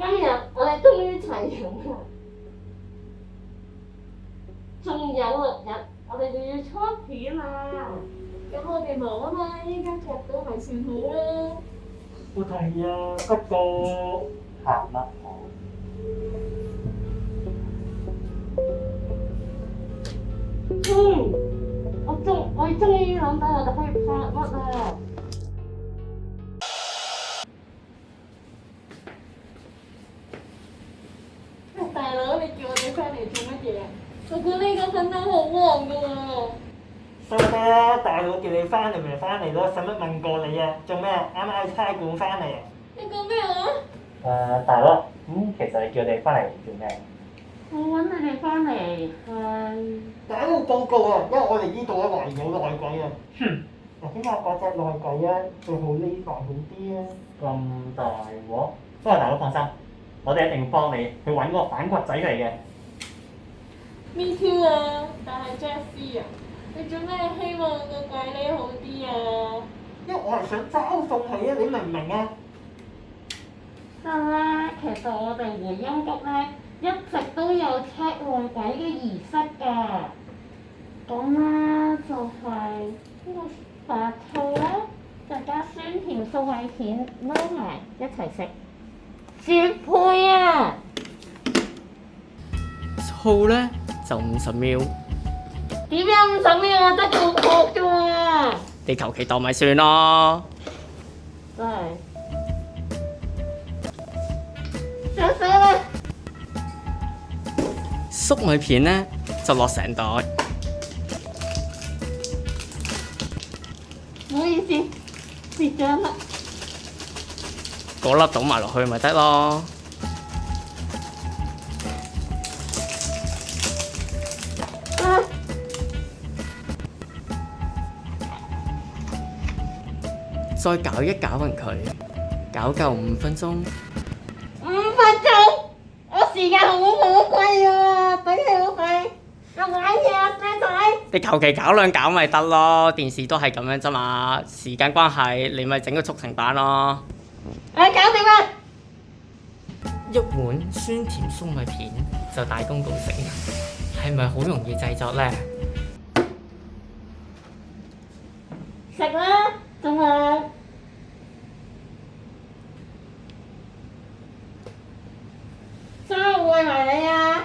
今日我哋終於齊人啦，仲有6日，我哋就要出片啦。咁我哋忙啊嘛，依家夾到咪算好啦。我同意啊，不過行乜好？我終於諗到我哋可以拍乜啦！大佬，你叫我哋翻嚟做乜嘢啊？我估呢個粉燈好旺噶喎！收啦，大佬叫你翻嚟咪翻嚟咯，使乜問過你啊？做咩？啱啱喺差館翻嚟啊？你講咩話？大佬，其實你叫你翻嚟做咩？我揾你哋翻嚟係打個報告啊，因為我哋呢度咧懷疑有內鬼啊！起碼嗰隻內鬼啊，最好匿埋好啲啊！咁大鑊？不過大佬放心，我哋一定幫你去揾個反骨仔嚟嘅。Me too 啊，但係 Jessie 啊，你做咩希望個鬼呢好啲啊？因為我係想嘲諷你啊，你明唔明啊？真啦，其實我哋回音谷咧一直都有 check 內鬼嘅儀式㗎。咁啦，就係呢個白醋啦，再加酸甜粟米片撈埋一齊食，絕配啊！醋咧就50 ml，點樣50 ml 啊？得半殼啫喎！你求其當咪算咯。真係想死啦！粟米片咧就落成袋，唔好意思，蝕咗一粒。嗰粒倒埋落去咪得咯。啊！再攪一攪勻佢，攪夠5分鐘。5分鐘，我時間好寶貴啊！俾你老細，我玩嘢啊，靚仔！你求其攪兩攪咪得咯，電視都係咁樣啫嘛。時間關係，你咪整個速成版咯。搞掂啦！一碗酸甜粟米片就大功告成，係咪好容易製作呢？食啦，仲係生餵埋你啊！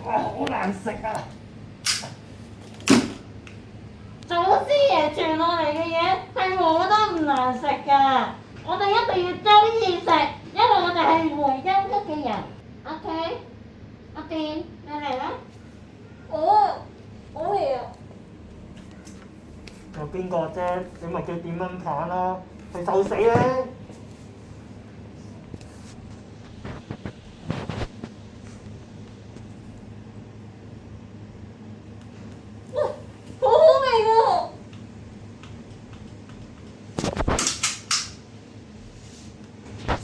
哇，好難食啊！祖師爺傳落嚟嘅嘢係冇得唔難食㗎，我哋一定要中意食，因為我哋係回音谷嘅人。OK，阿電，你嚟啦！我嚟啊！有邊個啫？你咪叫點蚊棒咯，去受死啦！哇，好好味喎！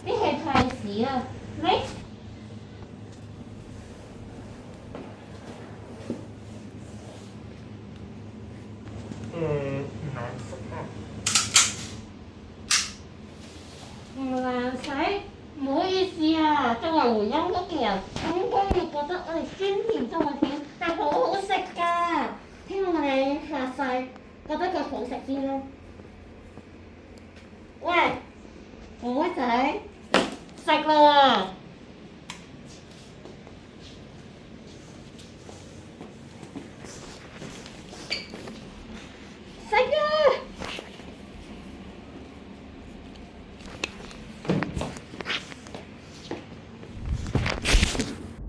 啲氣太屎啦，你唔難食啊！唔難食，唔好意思啊，作為回音谷嘅人，應該要覺得我哋酸甜粟米片係好好食㗎，希望你下世覺得佢好食啲啦。喂，妹仔，食啦喎！食啊！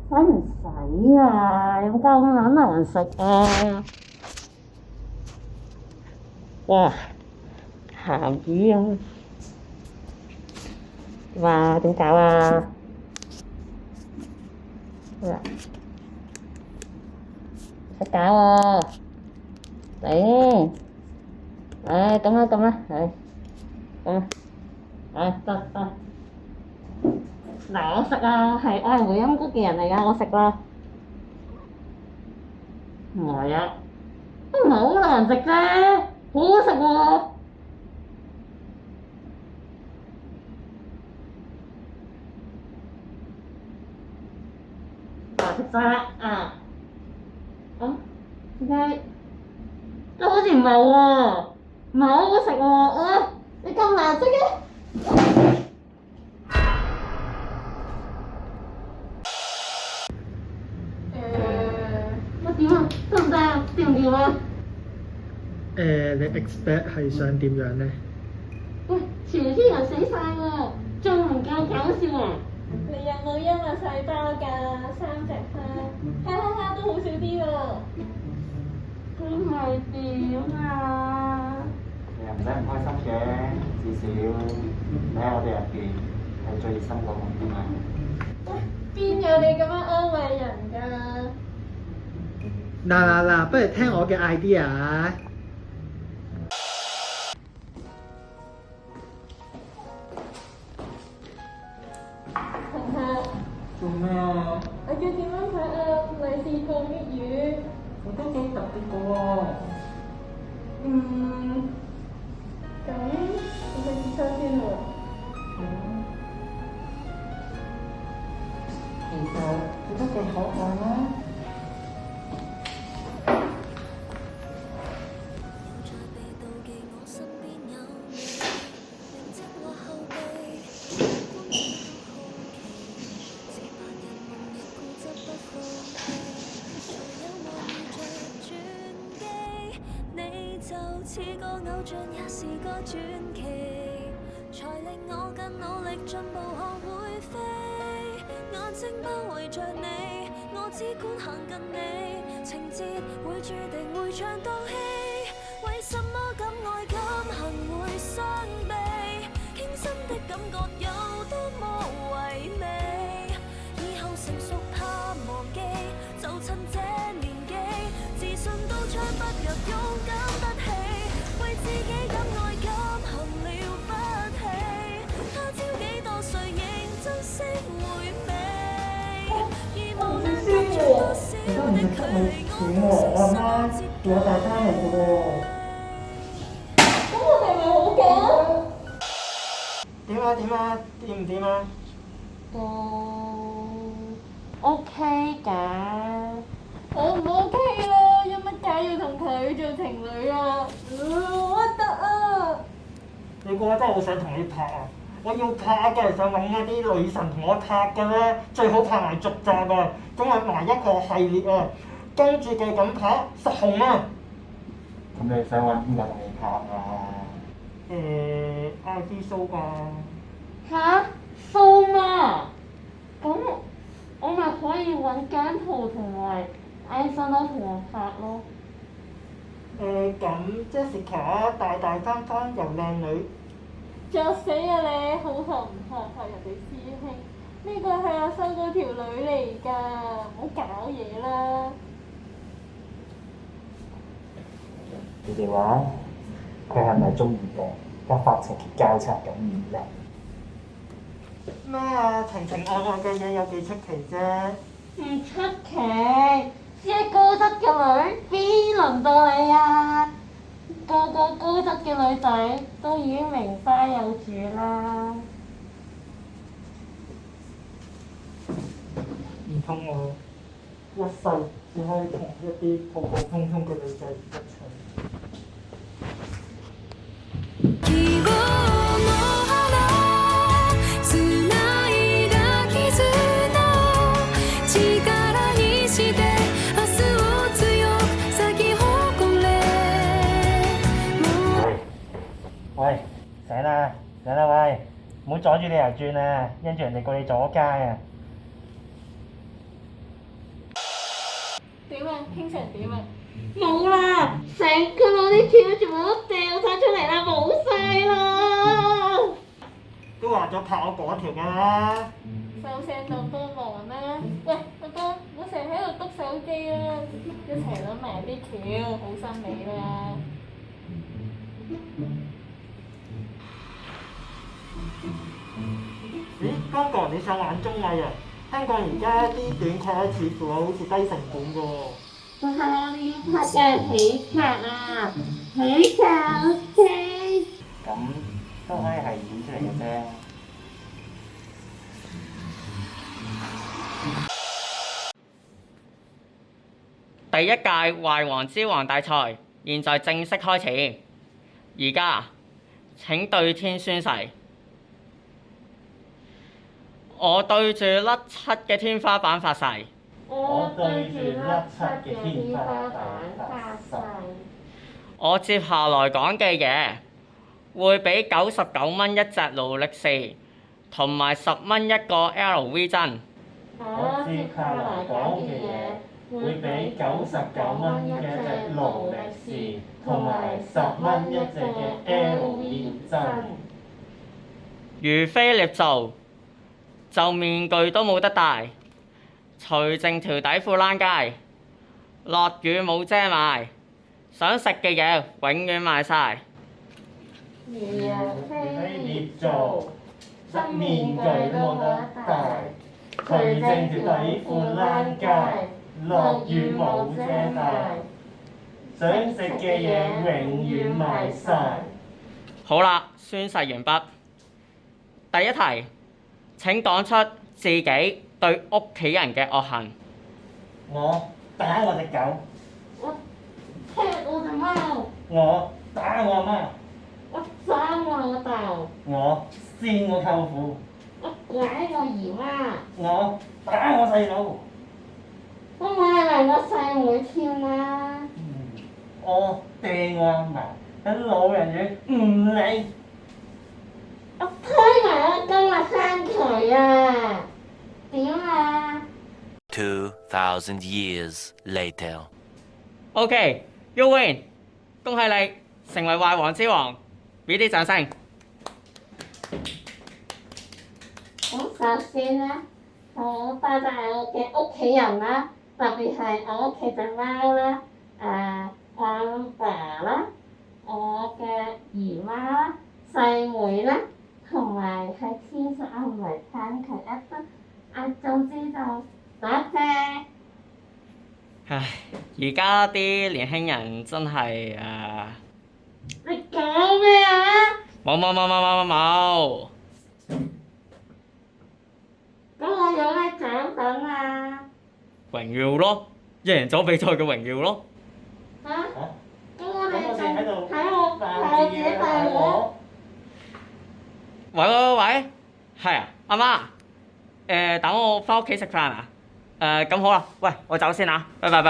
使唔使啊？有冇咁撚難食啊？哇！鹹魚啊！哇！點搞啊？嗱，識搞喎！頂！唉，咁啦咁啦，唉，咁啦，唉，得。嗱，我食啊，我係回音谷嘅人嚟㗎，我食啦。唔係啊，都唔係好難食啫，好好食喎。擇啊！點解都好似唔係喎，唔係好好食喎！你咁難食嘅？乜點啊？得唔得啊？掂唔掂啊？你 expect 係想點樣呢？喂，全天人死晒喎，仲唔夠搞笑啊？你有冇音樂細胞㗎？3隻哈，哈哈哈都好少啲喎。佢係點啊？你又唔使唔開心嘅，至少你喺我哋入邊係最熱心嗰個啲嘛。喂，邊有你咁樣安慰人㗎？嗱，不如聽我嘅 idea。同學，做咩啊？我叫點樣睇啊？利是放啲魚。我都幾特別嘅喎。咁我去廁所先喎。其實你都幾可愛啦。就似個偶像，也是個傳奇，才令我更努力進步學會飛。眼睛包圍着你，我只管行近你，情節會注定會唱到戲。為什麼敢愛敢恨會傷悲？傾心的感覺有多麼唯美？以後成熟怕忘記，就趁這年紀，自信都唱不入，勇敢得起，為自己敢愛敢恨了不起。他朝幾多歲認真識回味，而無論得罪多少的距離，我我媽叫我大翻嚟嘅喎。咁我哋咪好嘅？點啊？掂唔掂啊？都 OK 㗎。我唔 OK 啦，有乜解要同佢做情侶啊？好核突啊！你估我真係好想同你拍啊！我要拍嘅，想揾一啲女神同我拍嘅咧，最好拍埋續集啊，咁係埋一個系列啊，跟住嘅咁拍實紅啊！咁你想揾邊個同你拍啊？IG show 啩？吓？數嘛？咁我咪可以揾姜濤同埋艾森都同我拍咯。咁 Jessica 大方方又靚女，作死啊你！好學唔學拍人哋師兄？呢個係我收嗰條女嚟㗎，唔好搞嘢啦！你哋話佢係咪中意嘅？一發情結交叉咁而嚟？咩啊？情愛嘅嘢有幾出奇啫？唔出奇，只係高質嘅女，邊輪到你啊？個個高質嘅女仔都已經名花有主啦。唔通我一世只可以同一啲普普通通嘅女仔一齊？喂，醒啦喂，唔好阻住你油轉啊，因住人哋告你阻街啊！點啊？傾成點啊？冇啦，成個攞啲錢全部都掉晒出嚟啦，冇晒啦！都話咗拍我嗰條㗎啦。收聲到都忙啦！喂，阿哥，唔好成日喺度篤手機啦，一齊諗埋啲橋，好心你啦！咦，剛哥你想玩綜藝啊？香港而家啲短劇似乎好似低成本㗎喎。但係我哋要拍嘅係喜劇啊，喜劇 OK。咁都可以係演出嚟嘅啫。第一屆壞王之王大賽現在正式開始。而家請對天宣誓。我對住甩漆嘅天花板發誓。我對住甩漆嘅天花板發誓。我接下來講嘅嘢會俾99蚊一隻勞力士，同埋10蚊一個 LV 真。我接下來講嘅嘢會俾99蚊一隻勞力士，同埋10蚊一隻嘅 LV 真。如非捏造，就面具都冇得戴，除淨條底褲躝街，落雨冇遮埋，想食嘅嘢永遠賣晒。如非捏造，則面具都冇得戴，除淨條底褲躝街，落雨冇遮埋，想食嘅嘢永遠賣晒。好啦，宣誓完畢。第一題，請講出自己對屋企人嘅惡行。我打我隻狗，我踢我隻貓，我打我媽，我打我老豆，我扇我舅父，我拐我姨媽，我打我細佬，我買埋我細妹添啦。我掟我阿嫲喺老人院唔理，我推埋我今日生佢啊！點啊？ 2,000 years later. OK，you win，恭喜你成為壞王之王，俾啲掌聲。咁首先咧，好多謝我嘅屋企人啦，特別係我屋企隻貓啦，我阿爸啦，我嘅姨媽啦、細妹啦，同埋喺天上嚟撐佢一筆。總之就多謝。唉，而家啲年輕人真係你講咩啊？冇。咁我有咩獎品啊？榮耀咯，贏咗比賽嘅榮耀咯。嚇？咁我哋咁我哋喺度睇我自己大鑊。喂，係啊，阿媽，等我翻屋企食飯啊。咁好啦，喂，我走先啊，拜拜。係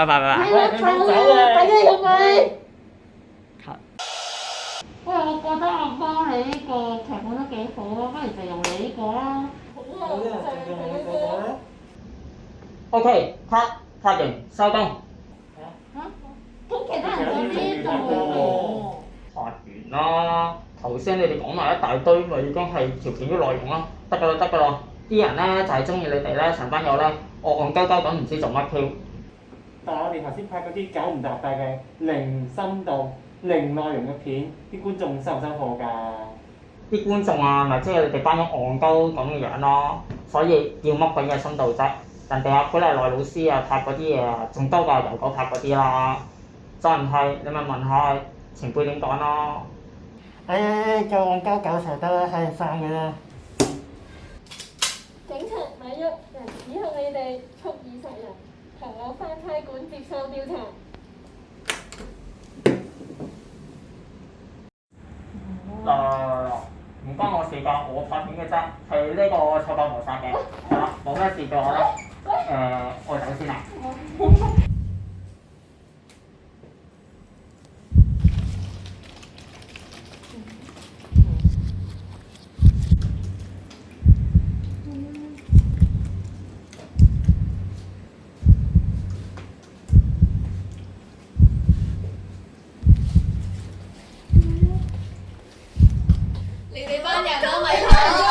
我走啊！俾你入去。喂，我覺得我幫你呢個劇本都幾好啊，不如就用你呢個啦。好啊，就係佢呢個。 OK，cut 完收工。咁其他人喺呢度拍完啦，頭先你哋講埋一大堆，咪已經係條片嘅內容啦。得㗎啦，啲人咧就係中意你哋咧，成班友咧戇鳩鳩咁唔知做乜 Q。但係我哋頭先拍嗰啲九唔搭八嘅零深度、零內容嘅片，啲觀眾收唔收貨㗎？啲觀眾啊，咪即係你哋班咁戇鳩咁嘅樣咯，所以要乜鬼嘢深度啫？人哋阿許麗奈老師啊拍嗰啲嘢啊，仲多過油果拍嗰啲啦。再唔係你咪問下前輩點講咯。夠戇鳩搞成得啦，係生嘅啦。警察咪喐人指控你哋蓄意殺人，同我返差館接受調查。嗱，唔關我事㗎，我拍片嘅啫，係呢個臭爆謀殺嘅，係啦，冇咩事嘅我咧，我走先啦。你哋班人都咪跑